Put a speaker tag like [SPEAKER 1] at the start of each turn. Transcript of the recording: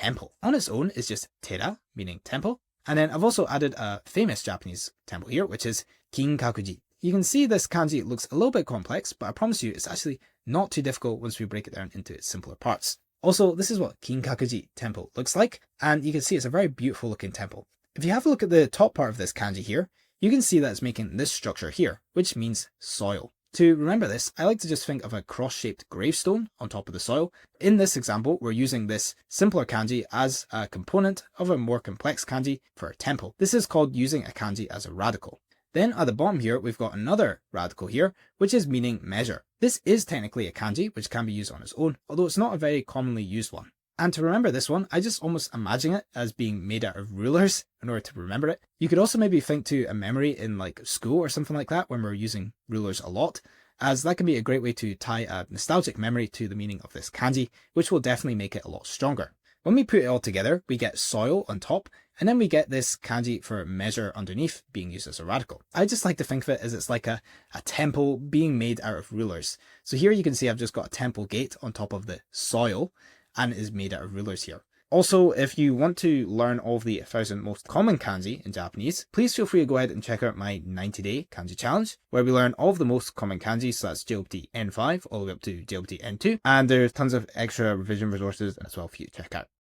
[SPEAKER 1] temple. On its own is just tera, meaning temple. And then I've also added a famous Japanese temple here, which is Kinkakuji. You can see this kanji looks a little bit complex, but I promise you it's actually not too difficult once we break it down into its simpler parts. Also, this is what Kinkakuji temple looks like, and you can see it's a very beautiful looking temple. If you have a look at the top part of this kanji here, you can see that it's making this structure here, which means soil. To remember this, I like to just think of a cross-shaped gravestone on top of the soil. In this example, we're using this simpler kanji as a component of a more complex kanji for a temple. This is called using a kanji as a radical. Then at the bottom here, we've got another radical here, which is meaning measure. This is technically a kanji, which can be used on its own, although it's not a very commonly used one. And to remember this one, I just almost imagine it as being made out of rulers in order to remember it. You could also maybe think to a memory in like school or something like that when we're using rulers a lot, as that can be a great way to tie a nostalgic memory to the meaning of this kanji, which will definitely make it a lot stronger. When we put it all together, we get soil on top, and then we get this kanji for measure underneath being used as a radical. I just like to think of it as it's like a temple being made out of rulers. So here you can see I've just got a temple gate on top of the soil, and it is made out of rulers here. Also, if you want to learn all of the 1,000 most common kanji in Japanese, please feel free to go ahead and check out my 90-day kanji challenge, where we learn all of the most common kanji, so that's JLPT N5 all the way up to JLPT N2, and there's tons of extra revision resources as well for you to check out.